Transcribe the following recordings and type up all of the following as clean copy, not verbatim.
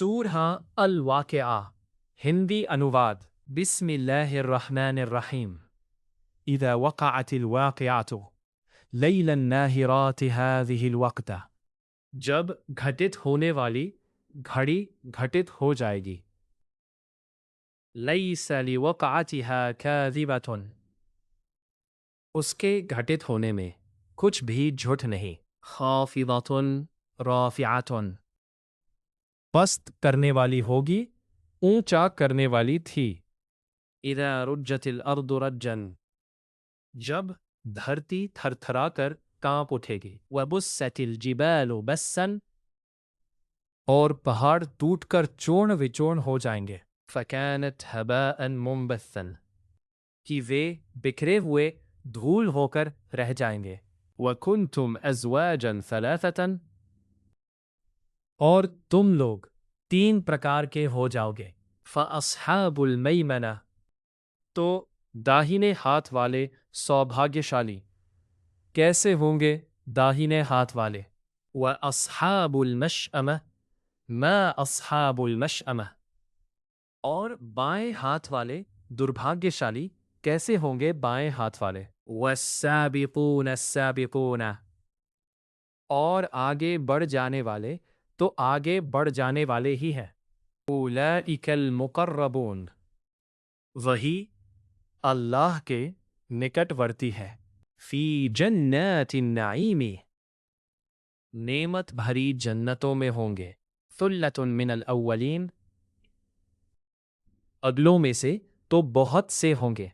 سورہ الواقعہ ہندی انواد بسم اللہ الرحمن الرحیم اذا وقعت الواقعات لیل الناہرات هذه الوقت جب گھٹت ہونے والی گھڑی گھٹت ہو جائے گی لیس لوقعتها کاذبۃ اس کے گھٹت ہونے میں کچھ بھی جھوٹ نہیں خافضۃ رافعۃ پست کرنے والی ہوگی اونچا کرنے والی تھی اذا رجت الارض رجا جب دھرتی تھر تھرا کر کانپ اٹھے گی وبست الجبال بسا اور پہاڑ ٹوٹ کر چورن وچورن ہو جائیں گے فکانت ہباء منبثا کہ وہ بکھرے ہوئے دھول ہو کر رہ جائیں گے وکنتم ازواجا ثلاثة اور تم لوگ 3 پرکار کے ہو جاؤ گے فاصحاب المیمنہ تو داہنے ہاتھ والے سوبھاگیہشالی کیسے ہوں گے داہنے ہاتھ والے واصحاب المشأمہ ما اصحاب المشأمہ اور بائیں ہاتھ والے دربھاگیہشالی کیسے ہوں گے بائیں ہاتھ والے والسابقون السابقون اور آگے بڑھ جانے والے تو آگے بڑھ جانے والے ہی ہیں اولئک المقربون وہی اللہ کے نکٹ ورتی ہے فی جنات النعیم نعمت بھری جنتوں میں ہوں گے ثلۃ من الاولین اگلوں میں سے تو بہت سے ہوں گے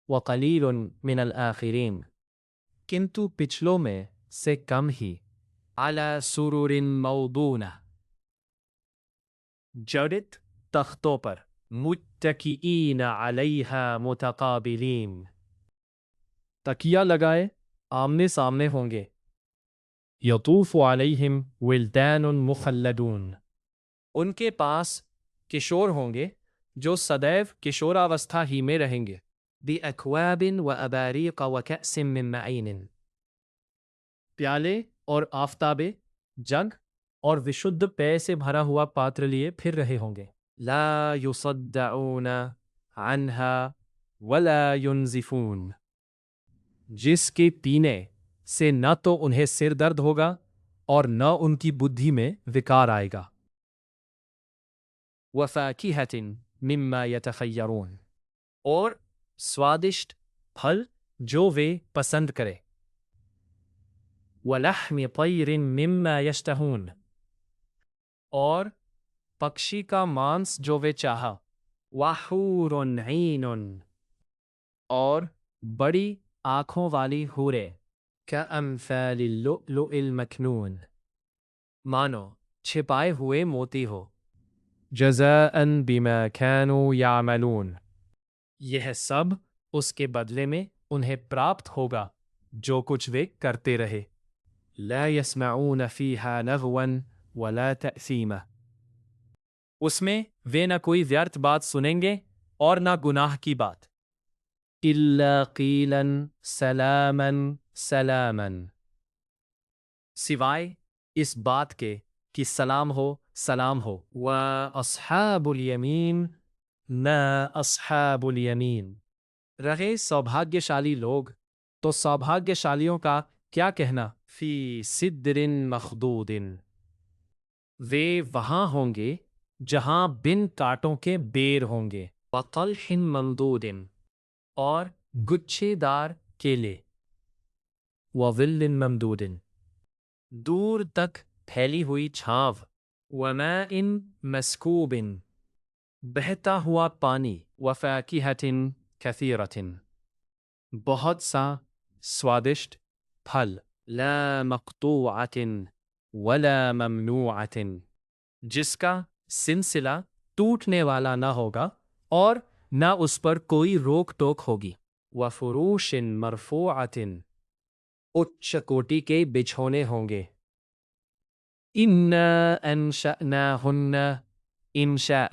وقلیل من الآخرین کنتو پچھلوں میں سے کم ہی علی سرر موضونہ جڑت تختوں پر متکئین علیہا متقابلین تکیہ لگائے آمنے سامنے ہوں گے یطوف علیہم ولدان مخلدون ان کے پاس کشور ہوں گے جو سدیو کشوراوستھا ہی میں رہیں گے بأکواب واباریق وکأس من معین پیالے اور آفتابے جگ اور وشدھ پے سے بھرا ہوا پاتر لیے پھر رہے ہوں گے لا یصدعون عنہا ولا ینزفون جس کے پینے سے نہ تو انہیں سر درد ہوگا اور نہ ان کی بدھی میں وکار آئے گا وفاکہۃ مما یتخیرون اور سوادشٹ پھل جو وہ پسند کرے وَلَحْمِ طَيْرٍ مِّمَّا يَشْتَهُونَ اور پکشی کا مانس جو وہ چاہا وَحُورٌ عِینٌ اور بڑی آنکھوں والی حوریں كَأَمْثَالِ اللُّؤْلُؤِ الْمَكْنُونِ مانو چھپائے ہوئے موتی ہو جزاءً بما كانوا يعملون یہ سب اس کے بدلے میں انہیں پراپت ہوگا جو کچھ وہ کرتے رہے لا يسمعون فيها لغوا ولا تأثیما اس میں وہ نہ کوئی ویرت بات سنیں گے اور نہ گناہ کی بات الا قیلا سلاما سلاما سوائے اس بات کے کہ سلام ہو واصحاب الیمین ما اصحاب الیمین رہے سوبھاگیہشالی لوگ تو سوبھاگیہشالیوں کا کیا کہنا فی سدر مخضود وہ وہاں ہوں گے جہاں بن کانٹوں کے بیر ہوں گے وطلح ممدود اور گچھے دار کیلے وظل ممدود دور تک پھیلی ہوئی چھاؤں وماء مسکوب بہتا ہوا پانی وفاکہۃ کثیرۃ بہت سا سوادشٹ پھل لا مقطوعۃ ولا ممنوعۃ جس کا سلسلہ ٹوٹنے والا نہ ہوگا اور نہ اس پر کوئی روک ٹوک ہوگی وفروش مرفوعۃ اچ کوٹی کے بچھونے ہوں گے انا انشأناہن انشاء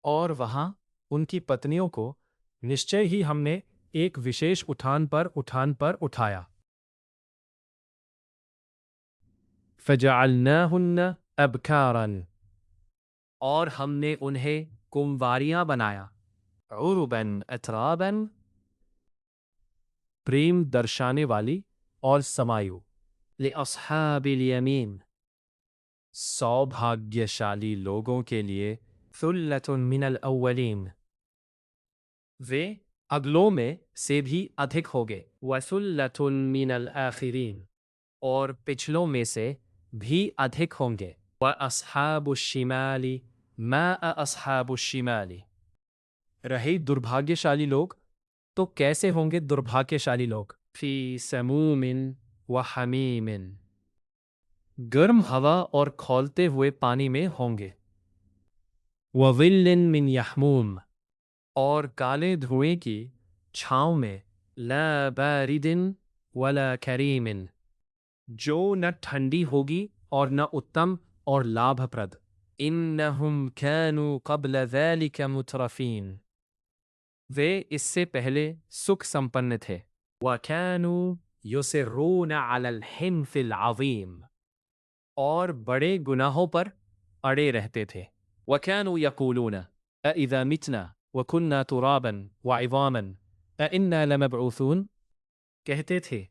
اور وہاں ان کی پتنیوں کو نشچے ہی ہم نے ایک وشیش اٹھان پر اٹھایا فجعلناہن ابکارن، اور ہم نے انہیں کمواریاں بنایا، عربن اترابن، پریم درشانے والی اور سمایو، لاصحاب الیمین، سوبھاگیشالی لوگوں کے لیے، ثلۃ من الاولین، وہ اگلوں میں سے بھی ادھک ہوگے، وثلۃ من الآخرین، اور پچھلوں میں سے بھی ادھک ہوں گے، واصحاب الشمال ما اصحاب الشمال، رہے دربھاگیشالی لوگ تو کیسے ہوں گے دربھاگیشالی لوگ، فی سموم وحمیم، گرم ہوا اور کھولتے ہوئے پانی میں ہوں گے، وظل من یحموم، اور کالے دھوئیں کی چھاؤں میں، لا بارد ولا کریم، جو نہ ٹھنڈی ہوگی اور نہ اتم اور لابھ پرد، انہم کانوا قبل ذلک مترفین، وہ اس سے پہلے سکھ سمپن تھے، وَكَانُوا يُصِرُّونَ عَلَى الْحِنْثِ الْعَظِيمِ، اور بڑے گناہوں پر اڑے رہتے تھے، وَكَانُوا يَقُولُونَ أَإِذَا مِتْنَا وَكُنَّا تُرَابًا وَعِظَامًا أَإِنَّا لَمَبْعُوثُونَ، کہتے تھے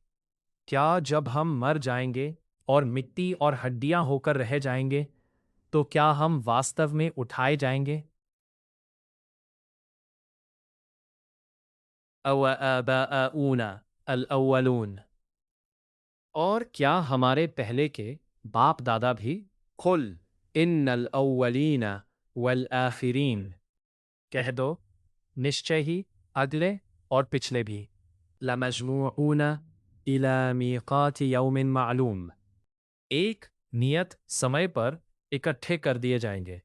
کیا جب ہم مر جائیں گے اور مٹی اور ہڈیاں ہو کر رہ جائیں گے تو کیا ہم واستو میں اٹھائے جائیں گے، او آباؤنا الاولون، اور کیا ہمارے پہلے کے باپ دادا بھی، قل ان الاولین والآخرین، کہہ دو نشچے ہی اگلے اور پچھلے بھی، لمجموعون الی میقات یوم معلوم، ایک نیت سمے پر اکٹھے کر دیے جائیں گے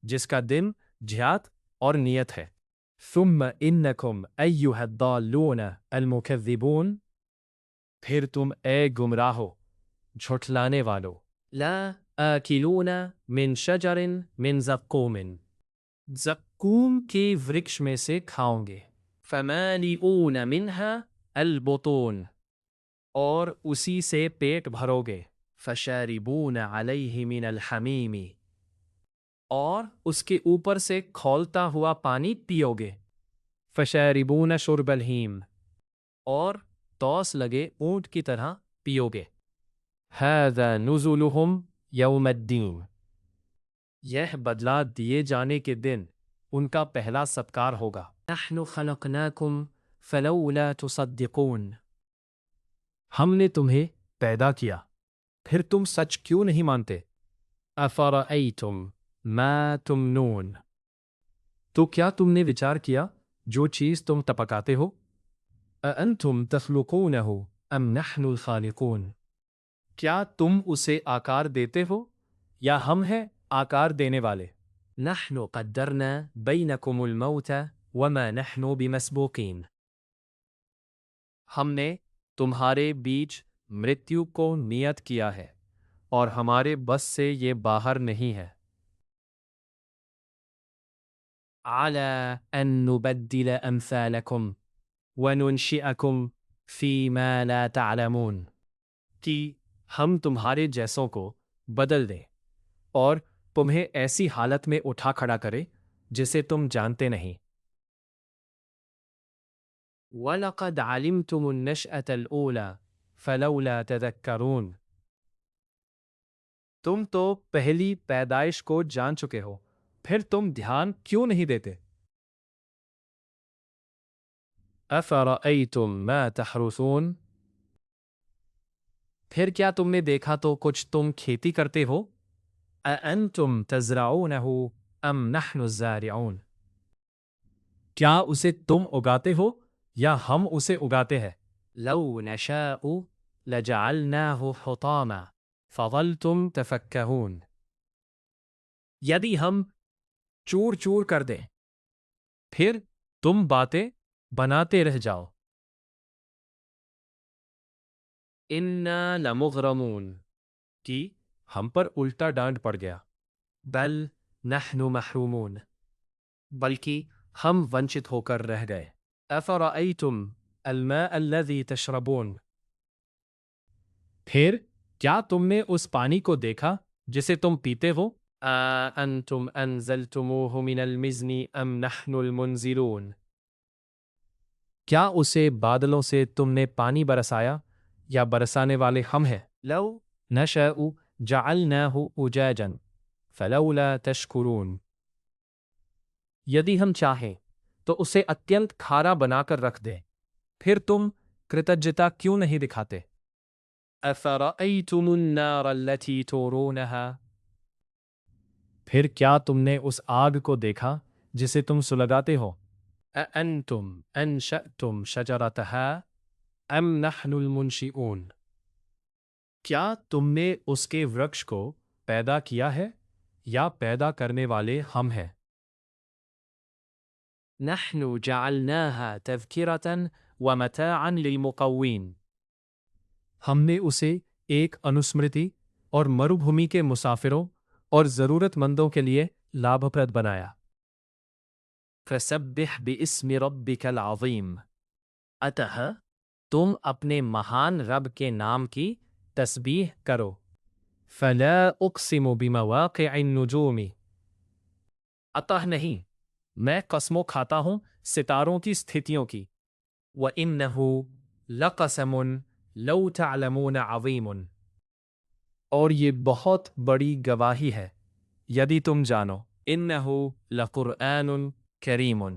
جس کا دن جھیات اور نیت ہے، ثم انکم ایھا الضالون المکذبون، پھر تم اے گمراہو جھٹلانے والو، لا آکلون من شجر من زقوم، زقوم کے ورکش میں سے کھاؤں گے، فمالئون منہا البطون، اور اسی سے پیٹ بھرو گے، فشاربون علیہ من الحمیم، اور اس کے اوپر سے کھولتا ہوا پانی پیو گے، فشاربون شرب الہیم، اور توس لگے اونٹ کی طرح پیو گے، ھذا نزلہم یوم الدین، یہ بدلہ دیے جانے کے دن ان کا پہلا سطکار ہوگا، نحن خلقناکم فلولا تصدقون، ہم نے تمہیں پیدا کیا پھر تم سچ کیوں نہیں مانتے، افرأیتم ما تمنون، تو کیا تم نے وچار کیا جو چیز تم تپکاتے ہو، اانتم تخلقونہ ام نحن الخالقون، کیا تم اسے آکار دیتے ہو یا ہم ہیں آکار دینے والے، نحن قدرنا بینکم الموت وما نحن بمسبوقین، ہم نے تمہارے بیچ مرتیو کو نیت کیا ہے اور ہمارے بس سے یہ باہر نہیں ہے، علی ان نبدل امثالکم وننشئکم فی ما لا تعلمون، کہ ہم تمہارے جیسوں کو بدل دیں اور تمہیں ایسی حالت میں اٹھا کھڑا کرے جسے تم جانتے نہیں، وَلَقَدْ عَلِمْتُمُ النَّشْأَةَ الْأُولَى فَلَوْلَا تَذَكَّرُونَ، تم تو پہلی پیدائش کو جان چکے ہو پھر تم دھیان کیوں نہیں دیتے، أَفَرَأَيْتُم مَا تَحْرُثُونَ، پھر کیا تم نے دیکھا تو کچھ تم کھیتی کرتے ہو، أَأَنتُمْ تَزْرَعُونَهُ أَمْ نَحْنُ الزَّارِعُونَ، کیا اسے تم اگاتے ہو یا ہم اسے اگاتے ہیں، لو نشاء لجعلناه حطاما فظلتم تفکہون، یدی ہم چور چور کر دیں پھر تم باتیں بناتے رہ جاؤ، انا لمغرمون، کہ ہم پر الٹا ڈانٹ پڑ گیا، بل نحن محرومون، بلکہ ہم ونچت ہو کر رہ گئے، افرأیتم الماء الذی تشربون، پھر کیا تم نے اس پانی کو دیکھا جسے تم پیتے ہو؟ أأنتم أنزلتموه من المزن أم نحن المنزلون؟ کیا اسے بادلوں سے تم نے پانی برسایا یا برسانے والے ہم ہیں؟ لو نشاء جعلناه أجاجا فلولا تشکرون۔ یدی ہم چاہیں تو اسے اتینت کھارا بنا کر رکھ دیں، پھر تم کرتجتا کیوں نہیں دکھاتے؟ افرأیتم النار التي تورونها؟ پھر کیا تم نے اس آگ کو دیکھا جسے تم سلگاتے ہو؟ اانتم انشأتم شجرتها ام نحن المنشئون؟ کیا تم نے اس کے ورکش کو پیدا کیا ہے یا پیدا کرنے والے ہم ہیں؟ نحن جعلناها تذکرة ومتاعا للمقوین۔ ہم نے اسے ایک انوسمرتی اور مربھومی کے مسافروں اور ضرورت مندوں کے لیے لابھپرد بنایا۔ فسبح باسم ربک العظیم، اتہ تم اپنے مہان رب کے نام کی تسبیح کرو۔ فلا اقسم بمواقع النجوم، اتہ نہیں، میں قسموں کھاتا ہوں ستاروں کی ستھتیوں کی۔ وَإِنَّهُ لَقَسَمٌ لَوْ تَعْلَمُونَ عَظِيمٌ، اور یہ بہت بڑی گواہی ہے یدی تم جانو۔ إِنَّهُ لَقُرْآنٌ كَرِيمٌ،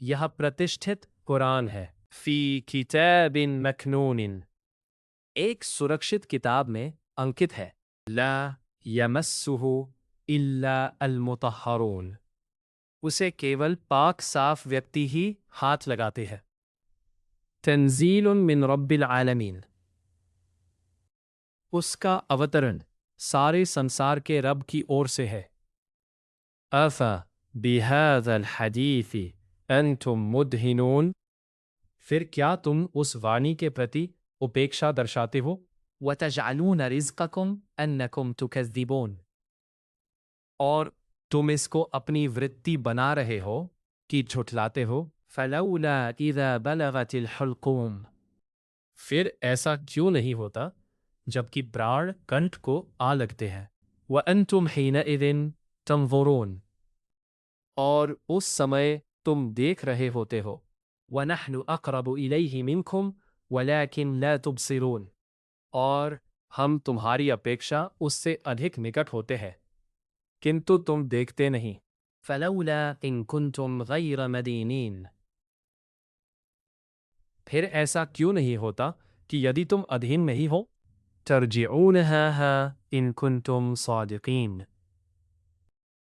یہ پرتشٹھت قرآن ہے۔ فی کتاب مکنون، ایک سرکشت کتاب میں انکت ہے۔ لا یمسہ الا المطہرون، اسے کیول پاک صاف ویکتی ہی ہاتھ لگاتے ہیں۔ تنزیل من رب العالمین، اس کا اوترن سارے سنسار کے رب کی اور سے ہے۔ افا بہذا الحدیث انتم مدہنون، پھر کیا تم اس وانی کے پرتی اپیکشا درشاتے ہو؟ وتجعلون رزقکم انکم تکذبون، اور تم اس کو اپنی ورتی بنا رہے ہو کہ جھٹلاتے ہو۔ فلولا اذا بلغت الحلقوم، پھر ایسا کیوں نہیں ہوتا جبکہ براڑ کنٹھ کو آ لگتے ہیں۔ وانتم حینئذ تنظرون، اور اس سمے تم دیکھ رہے ہوتے ہو۔ وَنَحْنُ أَقْرَبُ إِلَيْهِ مِنْكُمْ وَلَكِنْ لَا تُبْصِرُونَ، اور ہم تمہاری اپیکشا اس سے ادھک نکٹ ہوتے ہیں کنتو تم دیکھتے نہیں۔ فَلَوْلَا إِن كُنْتُمْ غَيْرَ مَدِينِينَ، پھر ایسا کیوں نہیں ہوتا کہ یدی تم ادھین نہیں ہو۔ تَرْجِعُونَهَا إِن كُنْتُمْ صَادِقِينَ،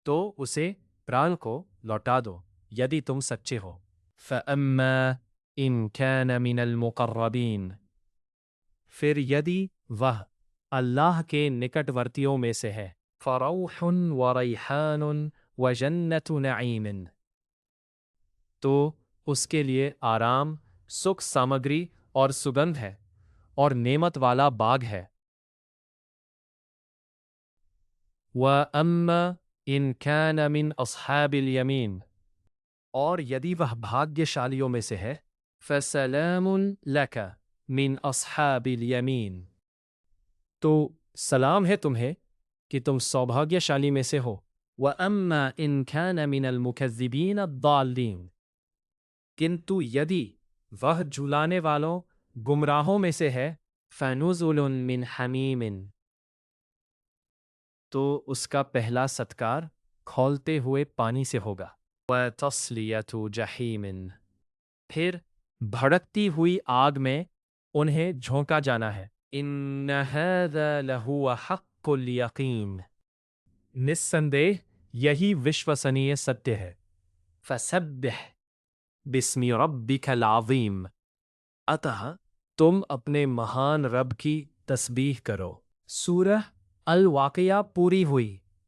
تو اسے پران کو لوٹا دو یدی تم سچے ہو۔ فَأَمَّا إِن كَانَ مِنَ الْمُقَرَّبِينَ، پھر یدی وہ اللہ کے نکٹورتیوں میں سے ہے۔ فَرَوْحٌ وَرَيْحَانٌ وَجَنَّةُ نَعِيمٍ، تو اس کے لیے آرام، سکھ سامگری اور سگندھ ہے، اور نعمت والا باغ ہے۔ وَأَمَّا إِن كَانَ مِنْ أَصْحَابِ الْيَمِينَ، اور یدی وہ بھاگیہشالیوں میں سے ہے۔ فَسَلَامٌ لَكَ مِنْ أَصْحَابِ الْيَمِينَ، تو سلام ہے تمہیں کہ تم سوبھاگیہشالی میں سے ہو۔ وَأَمَّا إِن كَانَ مِنَ الْمُكَذِّبِينَ الضَّالِّينَ، کنتو یدی وہ جھلانے والوں گمراہوں میں سے ہے۔ فَنُزُلٌ مِّنْ حَمِيمٍ، تو اس کا پہلا ستکار کھولتے ہوئے پانی سے ہوگا۔ وَتَصْلِيَةُ جَحِيمٍ، پھر بھڑکتی ہوئی آگ میں انہیں جھونکا جانا ہے۔ إِنَّ هَذَا لَهُوَ حَقُّ الْيَقِينِ، نسندیہ یہی وشوسنیہ ستیہ ہے۔ فَسَبِّحْ بِاسْمِ رَبِّكَ الْعَظِيمِ، اتہ تم اپنے مہان رب کی تسبیح کرو۔ سورہ الواقعہ پوری ہوئی۔